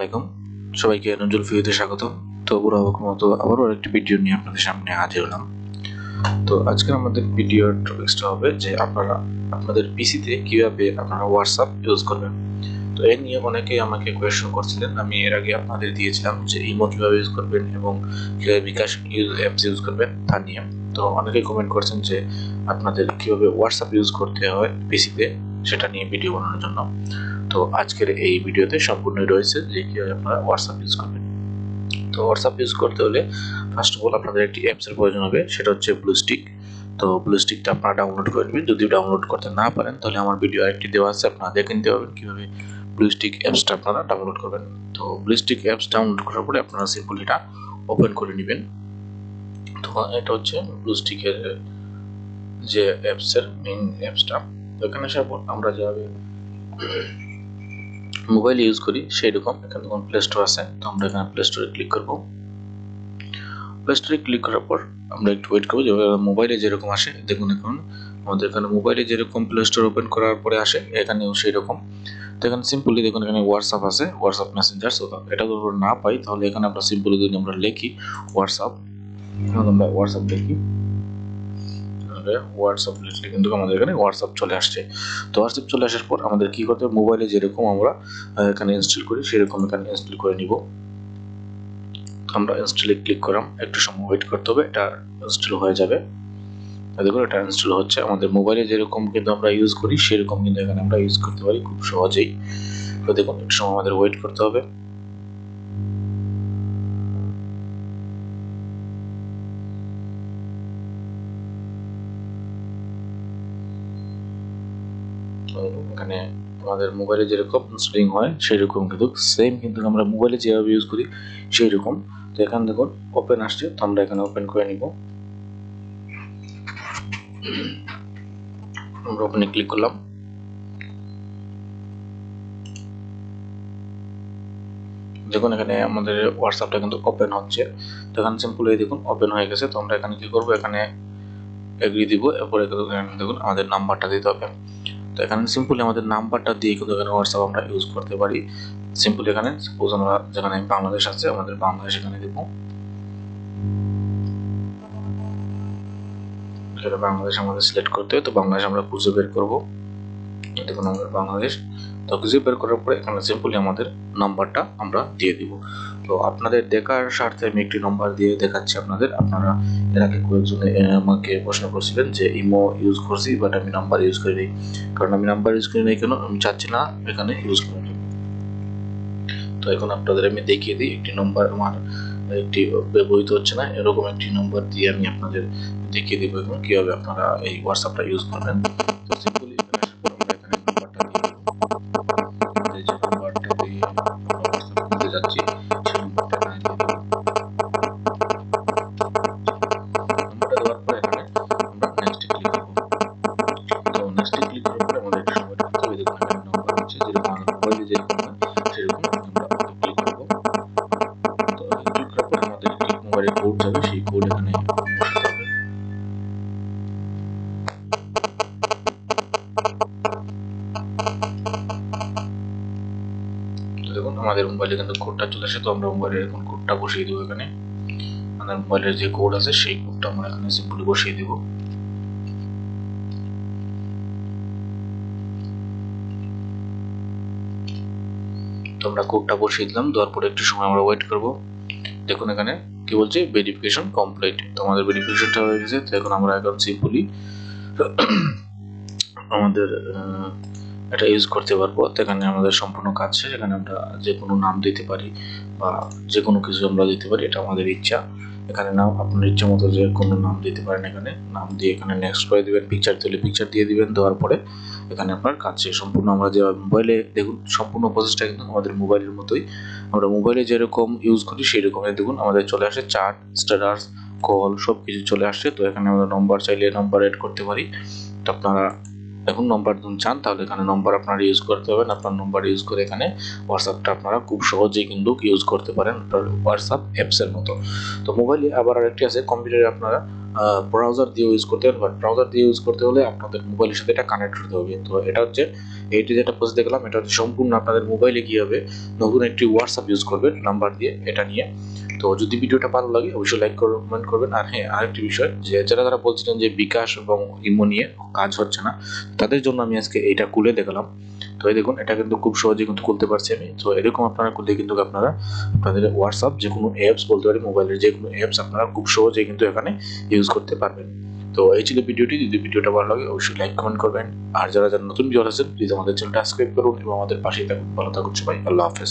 আলাইকুম সবাইকে নজরুল ভিডিওতে স্বাগত। তো বরাবরের মতো আবারও আরেকটি ভিডিও নিয়ে আপনাদের সামনে হাজির হলাম। তো আজকে আমাদের ভিডিওর টপিকসটা হবে যে আপনারা আপনাদের পিসিতে কিভাবে আপনারা হোয়াটসঅ্যাপ ইউজ করবেন। তো এই নিয়ে অনেকেই আমাকে কোয়েশ্চন করছিলেন। আমি এর আগে আপনাদের দিয়েছিলাম যে ইমো কিভাবে ইউজ করবেন এবং কিভাবে বিকাশ অ্যাপস ইউজ করবেন তা নিয়ে। তো অনেকেই কমেন্ট করছেন যে আপনাদের কিভাবে হোয়াটসঅ্যাপ ইউজ করতে হয় পিসিতে, সেটা নিয়ে ভিডিও বানানোর জন্য। তো আজকের এই ভিডিওতে সম্পূর্ণই রয়েছে যে কিভাবে আপনারা হোয়াটসঅ্যাপ ইউজ করবেন। তো হোয়াটসঅ্যাপ ইউজ করতে হলে ফার্স্ট অফ অল আপনাদের একটি অ্যাপসের প্রয়োজন হবে, সেটা হচ্ছে ব্লুস্টিক। তো ব্লুস্টিকটা আপনারা ডাউনলোড করে নেবেন। যদি ডাউনলোড করতে না পারেন তাহলে আমার ভিডিও আরেকটি দেওয়া আছে, আপনারা দেখে নিতে পারবেন কীভাবে ব্লুস্টিক অ্যাপসটা আপনারা ডাউনলোড করবেন। তো ব্লুস্টিক অ্যাপস ডাউনলোড করার পরে আপনারা সিম্পল এটা ওপেন করে নেবেন। তো এটা হচ্ছে ব্লুস্টিকের যে অ্যাপসের মেইন অ্যাপসটা। তো এখানে আসার পর আমরা যেভাবে মোবাইল ইউজ করি সেই রকম এখানে যখন প্লে স্টোর আছে, তো আমরা এখানে প্লে স্টোরে ক্লিক করব। প্লে স্টোরে ক্লিক করার পর আমরা একটু ওয়েট করবো। যেভাবে মোবাইলে যেরকম আসে দেখুন, এখন আমাদের এখানে মোবাইলে যেরকম প্লে স্টোর ওপেন করার পরে আসে এখানেও সেই রকম। তো এখানে সিম্পলি দেখুন এখানে হোয়াটসঅ্যাপ আছে, হোয়াটসঅ্যাপ মেসেঞ্জার। সো এটা যদি না পাই তাহলে এখানে আমরা সিম্পলি যদি আমরা লিখি হোয়াটসঅ্যাপ, আমরা হোয়াটসঅ্যাপ লিখি, হোয়াটসঅ্যাপ লিখলে কিন্তু আমাদের এখানে হোয়াটসঅ্যাপ চলে আসছে। তো হোয়াটসঅ্যাপ চলে আসার পর আমাদের কি করতে হবে, মোবাইলে যেরকম আমরা এখানে ইনস্টল করি সেরকম এখানে ইনস্টল করে নিব। আমরা ইনস্টলে ক্লিক করলাম, একটু সময় ওয়েট করতে হবে, এটা ইনস্টল হয়ে যাবে। দেখুন এটা ইনস্টল হচ্ছে। আমাদের মোবাইলে যেরকম কিন্তু আমরা ইউজ করি সেরকম কিন্তু এখানে আমরা ইউজ করতে পারি খুব সহজেই। তো দেখুন একটু সময় আমাদের ওয়েট করতে হবে। এখানে আমাদের মোবাইলে যেরকম ইনস্টলিং হয় সেই রকম কিন্তু সেম কিন্তু আমরা মোবাইলে যেভাবে ইউজ করি সেই রকম। তো এখানে দেখুন ওপেন আসছে, তো আমরা এখানে ওপেন করে নিব। আমরা ওপেনে ক্লিক করলাম। দেখুন এখানে আমাদের হোয়াটসঅ্যাপটা কিন্তু ওপেন হচ্ছে। তো এখানে সিম্পলি দেখুন ওপেন হয়ে গেছে। তো আমরা এখানে কি করব, এখানে এগ্রি দিব। এরপরে দেখুন আমাদের নাম্বারটা দিতে হবে। তো এখানে সিম্পলি আমাদের নাম্বারটা দিয়ে কিন্তু এখানে হোয়াটসঅ্যাপ আমরা ইউজ করতে পারি। সিম্পলি এখানে সাপোজ আমরা যেখানে বাংলাদেশ আছে, আমাদের বাংলাদেশ এখানে দেব। সেটা বাংলাদেশ আমাদের সিলেক্ট করতে হবে। তো বাংলাদেশ আমরা খুঁজে বের করব। দেখুন আমাদের বাংলাদেশ। তো খুঁজে বের করার পরে এখানে সিম্পলি আমাদের নাম্বারটা আমরা দিয়ে দিব। তো আপনাদের দেখার স্বার্থে আমি একটি নাম্বার দিয়ে দেখাচ্ছি আপনাদের। আপনারা এর আগে কয়েকজনে আমাকে প্রশ্ন করছিলেন যে ইমো ইউজ করছি বাট আমি নাম্বার ইউজ করি নাই। কারণ আমি নাম্বার ইউজ করি নাই কেন, আমি চাচ্ছি না এখানে ইউজ করার জন্য। তো এখন আপনাদের আমি দেখিয়ে দিই একটি নাম্বার আমার একটি ব্যবহৃত হচ্ছে না, এরকম একটি নাম্বার দিয়ে আমি আপনাদের দেখিয়ে দিব এখন কিভাবে আপনারা এই হোয়াটসঅ্যাপটা ইউজ করবেন। তো সিম্পলি এখানে নাম্বারটা দিয়ে যে নাম্বারটা দিয়ে হোয়াটসঅ্যাপ খুলতে যাচ্ছি সেই নাম্বারটা এখানে দিয়ে দিব। নাম্বারটা দেওয়ার পরে এখানে আমরা নেক্সটে ক্লিক করব। তো নেক্সটে ক্লিক করার পরে আমাদের একটু সময় লাগতে হবে। দেখুন এখানে নাম্বার হচ্ছে যেরকম আমাদের মোবাইলে যেরকম হয় সেরকম আমরা ক্লিক করব। তো ক্লিক করার পরে আমাদের একটি মোবাইলে কোড যাবে, সেই কোড এখানে বসাতে হবে। দেখুন আমাদের মোবাইলে কিন্তু কোডটা চলে আসে। তো আমরা মোবাইলে এখন কোডটা বসিয়ে দেবো। এখানে আমাদের মোবাইলের যে কোড আছে সেই কোডটা আমরা এখানে সিম্পলি বসিয়ে দেব। তো আমরা কোডটা বসিয়ে দিলাম, দেওয়ার পরে একটু সময় আমরা ওয়েট করব। দেখুন এখানে কি বলছে, ভেরিফিকেশন কমপ্লিট। তো আমাদের ভেরিফিকেশনটা হয়ে গেছে। তো এখন আমরা এখন সিম্পলি আমাদের এটা ইউজ করতে পারবো। তো এখানে আমাদের সম্পূর্ণ কাজ শেষ। এখানে আমরা যে কোনো নাম দিতে পারি বা যে কোনো কিছু আমরা দিতে পারি, এটা আমাদের ইচ্ছা। এখানে নাম আপনার ইচ্ছা মতো যে কোনো নাম দিতে পারেন। এখানে নাম দিয়ে এখানে নেক্সট করে দিবেন, পিকচার তুলে পিকচার দিয়ে দিবেন। দেওয়ার পরে এখানে আপনার কাজ শেষ। সম্পূর্ণ আমরা যে মোবাইলে দেখুন সম্পূর্ণ প্রসেসটা কিন্তু আমাদের মোবাইলের মতোই। আমরা মোবাইলে যেরকম ইউজ করি সেই রকমই দেখুন আমাদের চলে আসে চ্যাট, স্ট্যাটাস, কল সব কিছু চলে আসছে। তো এখানে আমরা নম্বর চাইলে নম্বর এড করতে পারি। তো আপনারা এখন নম্বর যদি চান তাহলে এখানে নম্বর আপনারা ইউজ করতে পারবেন। আপনার নম্বর ইউজ করে এখানে হোয়াটসঅ্যাপটা আপনারা খুব সহজেই কিন্তু ইউজ করতে পারেন আপনার হোয়াটসঅ্যাপ অ্যাপসের মতো। তো মোবাইলে আবার আরেকটি আছে, কম্পিউটারে আপনারা ব্রাউজার দিয়ে ইউজ করতে পারেন, বাট ব্রাউজার দিয়ে ইউজ করতে হলে আপনাদের মোবাইলের সাথে এটা কানেক্ট হতে হবে। তো এটা হচ্ছে এইটি যেটা প্রসেস দেখলাম, এটা হচ্ছে সম্পূর্ণ আপনাদের মোবাইলে গিয়ে নতুন একটি হোয়াটসঅ্যাপ ইউজ করবেন নাম্বার দিয়ে এটা নিয়ে। তো যদি ভিডিওটা ভালো লাগে অবশ্যই লাইক কমেন্ট করবেন। আর হ্যাঁ, আরেকটি বিষয়, যে যারা বলছিলেন যে বিকাশ এবং ইমো নিয়ে কাজ হচ্ছে না, তাদের জন্য আমি আজকে এইটা খুলে দেখালাম। তো এই দেখুন, এটা কিন্তু খুব সহজে কিন্তু খুলতে পারছি আমি। তো এরকম আপনারা খুললে কিন্তু আপনারা আপনাদের হোয়াটসঅ্যাপ যে কোনো অ্যাপস বলতে পারি, মোবাইলের যে কোনো অ্যাপস আপনারা খুব সহজে কিন্তু এখানে ইউজ করতে পারবেন। তো এই ছিল ভিডিওটি। যদি ভিডিওটা ভালো লাগে অবশ্যই লাইক কমেন্ট করবেন। আর যারা নতুন ভিউয়ার আছেন প্লিজ আমাদের চ্যানেলটা সাবস্ক্রাইব করুন এবং আমাদের পাশেই থাকুন। ভালো থাকুন সবাই, আল্লাহ হাফেজ।